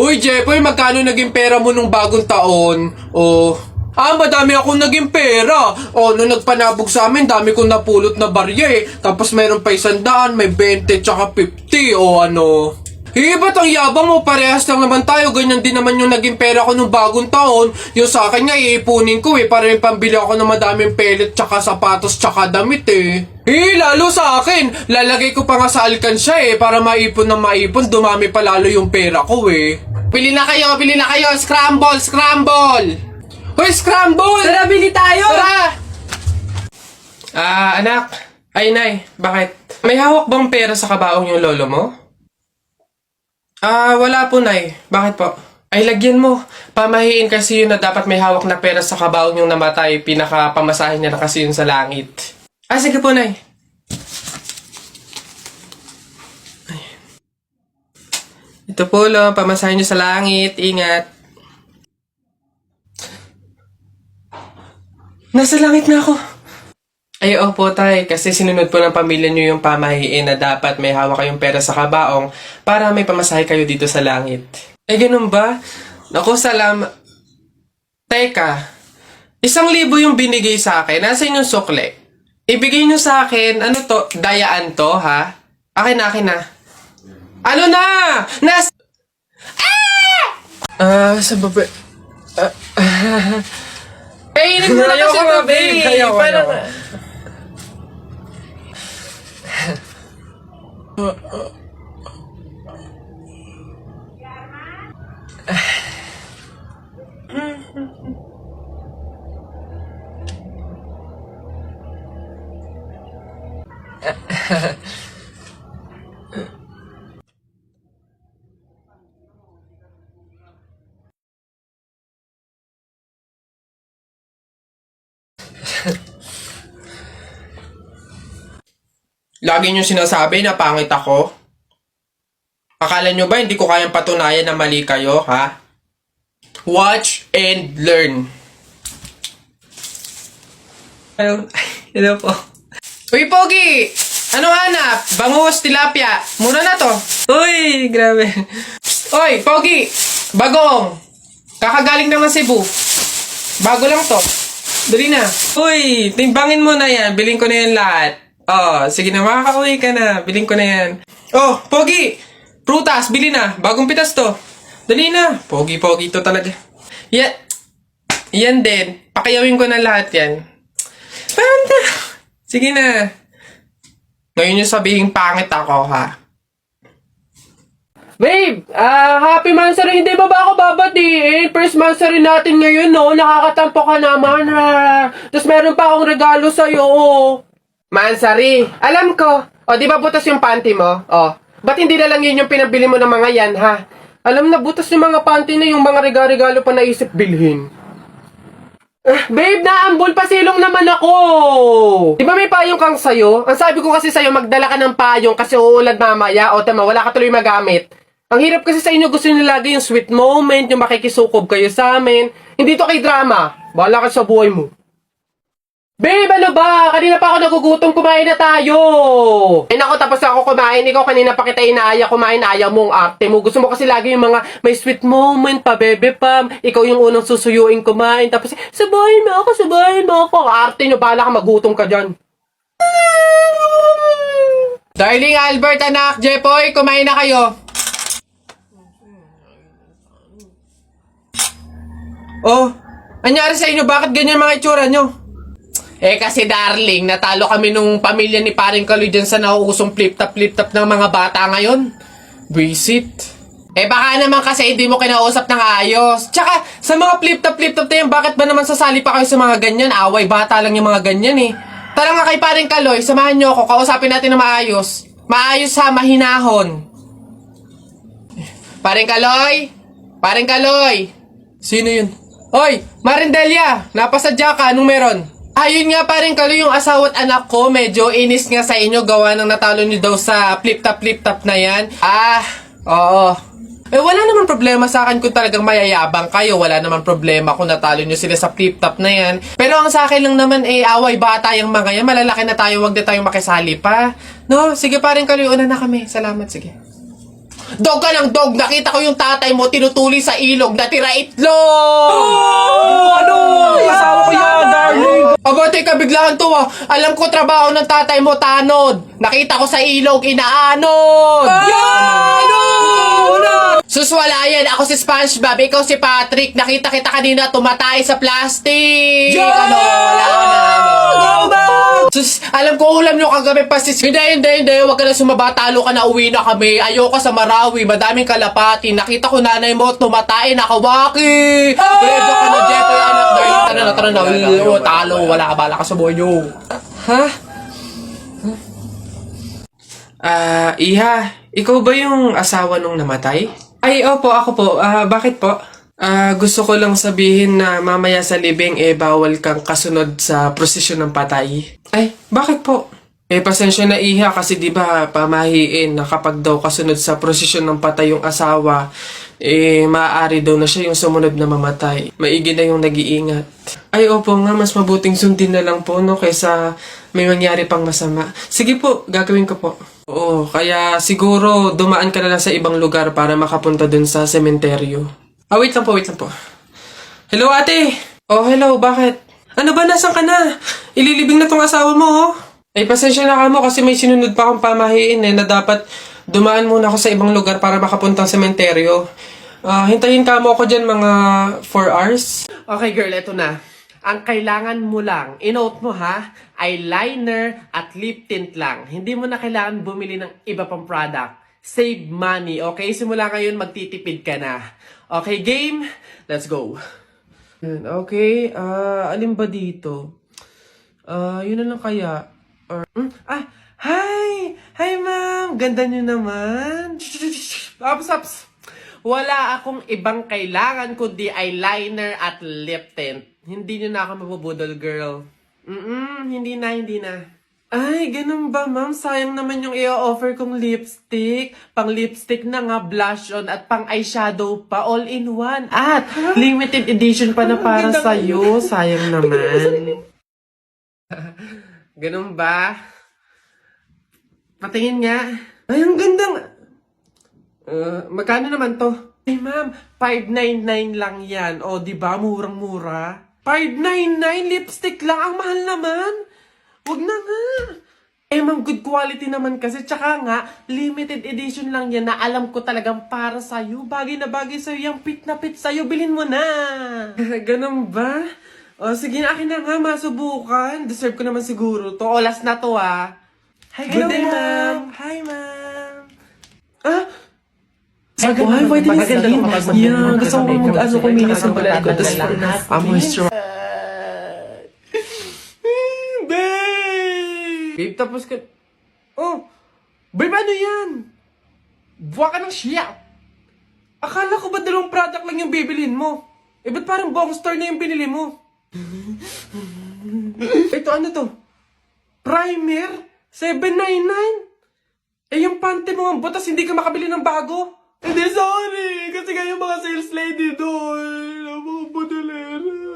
Uy, Jepoy, magkano naging pera mo nung bagong taon? Madami akong naging pera. Nung nagpanabog sa amin, dami kong napulot na barya eh. Tapos meron pa 100, may 20, tsaka 50, ba't ang yabang mo? Parehas lang naman tayo. Ganyan din naman yung naging pera ko nung bagong taon. Yung sa akin nga, iipunin ko para may pambili ako ng madaming pellet, tsaka sapatos, tsaka damit lalo sa akin. Lalagay ko pa nga sa alkansya para maipon na maipon. Dumami pa lalo yung pera ko Bili na kayo, bili na kayo. Scramble, scramble. Hoy, scramble! Tara, bili tayo! Tara! Anak. Ay, Nay. Bakit? May hawak bang pera sa kabaong yung lolo mo? Wala po, Nay. Bakit po? Ay, lagyan mo. Pamahiin kasi yun na dapat may hawak na pera sa kabaong yung namatay. Pinakapamasahin niya na kasi yun sa langit. Sige po, Nay. Ay. Ito po, lo. Pamasahin niyo sa langit. Ingat. Nasa langit na ako. Ay, opo, Tay. Kasi sinunod po ng pamilya niyo yung pamahiin na dapat may hawak kayong pera sa kabaong para may pamasahe kayo dito sa langit. Ganun ba? Naku, Teka, 1,000 yung binigay sa akin. Nasa inyong sukle. Ibigay niyo sa akin, ano to? Dayaan to, ha? Akin na. Ano na? Sa baba... Kainin mo na kasi ito, babe. Parang... Lagi niyong sinasabi na pangit ako. Akala niyo ba hindi ko kayang patunayan na mali kayo, ha? Watch and learn. Hello po. Uy, Pogi! Anong hanap? Bangus, tilapia. Mura na to. Uy, grabe. Uy, Pogi! Bagong! Kakagaling naman Cebu. Bago lang to. Dali na. Uy, timbangin mo na yan. Biling ko na yan lahat. Sige na, makakauwi ka na. Biling ko na yan. Pogi! Prutas, bili na. Bagong pitas to. Dali na. Pogi to talaga. Yan din. Pakiyawin ko na lahat yan. Panda! Sige na. Ngayon yung sabihin pangit ako, ha? Babe! Happy Mansari. Hindi ba ako babatiin? First Mansari natin ngayon, no? Nakakatampo ka naman, ha? Tapos meron pa akong regalo sa'yo, Mansari, alam ko. Di ba butas yung panty mo? Ba't hindi na lang yun yung pinabili mo ng mga yan, ha? Alam na, butas yung mga panty na yung mga regalo pa naisip bilhin. Babe, naambol pa silong naman ako. Di ba may payong kang sayo? Ang sabi ko kasi sayo, magdala ka ng payong kasi uulan mamaya. Tama, wala ka tuloy magamit. Ang hirap kasi sa inyo, gusto nyo lagi yung sweet moment, yung makikisukob kayo sa amin. Hindi to kay drama. Bahala ka sa buhay mo. Babe, ano ba? Kanina pa ako nagugutom, kumain na tayo. Naku, tapos ako kumain. Ikaw kanina pa kita inaaya kumain, ayaw mong arte mo. Gusto mo kasi lagi yung mga may sweet moment pa, bebe pam. Ikaw yung unang susuyuin kumain. Tapos, sabahin mo ako. Arte nyo, bahala ka, magutom ka dyan. Darling Albert, anak, Jepoy, kumain na kayo. Anyari sa inyo? Bakit ganyan mga itsura nyo? Kasi darling, natalo kami nung pamilya ni paring Kaloy dyan sa nauusong flip-top ng mga bata ngayon. Visit. Baka naman kasi hindi mo kinausap ng ayos. Tsaka, sa mga flip-top na yan, bakit ba naman sasali pa kayo sa mga ganyan? Away, bata lang yung mga ganyan Tara nga kay paring Kaloy, samahan nyo ako, kausapin natin na maayos. Maayos ha, mahinahon. Paring Kaloy! Sino yun? Hoy, Marindelia, napasadya ka, anong meron? Ayun nga paring Kaloy, yung asawa at anak ko, medyo inis nga sa inyo, gawa ng natalo nyo daw sa flip-top na yan. Oo. Wala naman problema sa akin kung talagang mayayabang kayo. Wala naman problema kung natalo nyo sila sa flip-top na yan. Pero ang sa akin lang naman, away bata yung mga yan. Malalaki na tayo, wag na tayong makisali pa. No, sige paring Kaloy, una na kami. Salamat, sige. Dog ka ng dog! Nakita ko yung tatay mo tinutuli sa ilog na tira itlog! Ano? Asawa ko yan, darling. Aba, teka, biglaan to ah. Alam ko trabaho ng tatay mo, tanod. Nakita ko sa ilog, inaanod. Sus, wala yan. Ako si SpongeBob, ikaw si Patrick. Nakita kita kanina tumatay sa plastic. Ano, wala na. Sus, alam ko ulam nyo kagabi pasis. Hindi. Huwag ka na sumaba. Talo ka na, uwi na kami. Ayoko sa Marawi. Madaming kalapati. Nakita ko nanay mo tumatay. Nakawaki. Pwede ka na, Jeff. Anak, darling. Tara na. Talo. Wala ka, bala ka sa buhay nyo. Ha? Iha, ikaw ba yung asawa nung namatay? Ay, opo, ako po. Bakit po? Gusto ko lang sabihin na mamaya sa libing bawal kang kasunod sa prosesyon ng patay. Ay, bakit po? Pasensya na Iha kasi di ba pamahiin na kapag daw kasunod sa prosesyon ng patay yung asawa, maaari daw na siya yung sumunod na mamatay. Maigi na yung nag-iingat. Ay, opo nga, mas mabuting sundin na lang po, no, kaysa may mangyari pang masama. Sige po, gagawin ko po. Oo, kaya siguro dumaan ka na lang sa ibang lugar para makapunta dun sa sementeryo. Wait lang po. Hello, ate! Oh, hello, bakit? Ano ba, nasan ka na? Ililibing na tong asawa mo, oh. Ay, pasensya na ka mo kasi may sinunod pa akong pamahiin na dapat dumaan muna ako sa ibang lugar para makapunta sa sementeryo. Hintayin ka mo ako dyan mga 4 hours. Okay, girl, eto na. Ang kailangan mo lang, inote mo ha, eyeliner at lip tint lang. Hindi mo na kailangan bumili ng iba pang product. Save money, okay? Simula ngayon, magtitipid ka na. Okay, game? Let's go. Okay, alin ba dito? Yun na lang kaya. Hi! Hi, ma'am! Ganda nyo naman. Ups. Wala akong ibang kailangan kundi eyeliner at lip tint. Hindi nyo na ako mabubudol, girl. Hindi na. Ay, ganun ba, ma'am? Sayang naman yung i-offer kong lipstick. Pang lipstick na nga, blush on, at pang eyeshadow pa, all in one. At limited edition pa na para sa'yo. Sayang naman. Ganun ba? Patingin nga. Ay, ang ganda nga. Magkano naman to? Ay, ma'am, 599 lang yan. O, di ba? Murang-mura. 599 lipstick lang. Ang mahal naman. Wag na nga. Ma'am, good quality naman kasi. Tsaka nga, limited edition lang yan na alam ko talagang para sa'yo. Bagay na bagay sa'yo. Yung fit na fit sa'yo. Bilhin mo na. Ganun ba? O, sige na, akin na nga. Masubukan. Deserve ko naman siguro to. O, last na to, ah. Hi, good day, ma'am. Hi, ma'am. Ay, pwede na skin. Yeah, gusto ko kuminis ng balat ko. Tapos for moisture. Babe, tapos ka... Oh! Babe, ano yan? Buwa ka ng siya! Akala ko ba dalawang product lang yung bibilin mo? Ba't parang buong store na yung binili mo? Ito, ano to? Primer? $7.99? Yung panty mo ang butas, hindi ka makabili ng bago? Hindi, sorry! Kasi kayo mga sales lady doon. Mga budalera.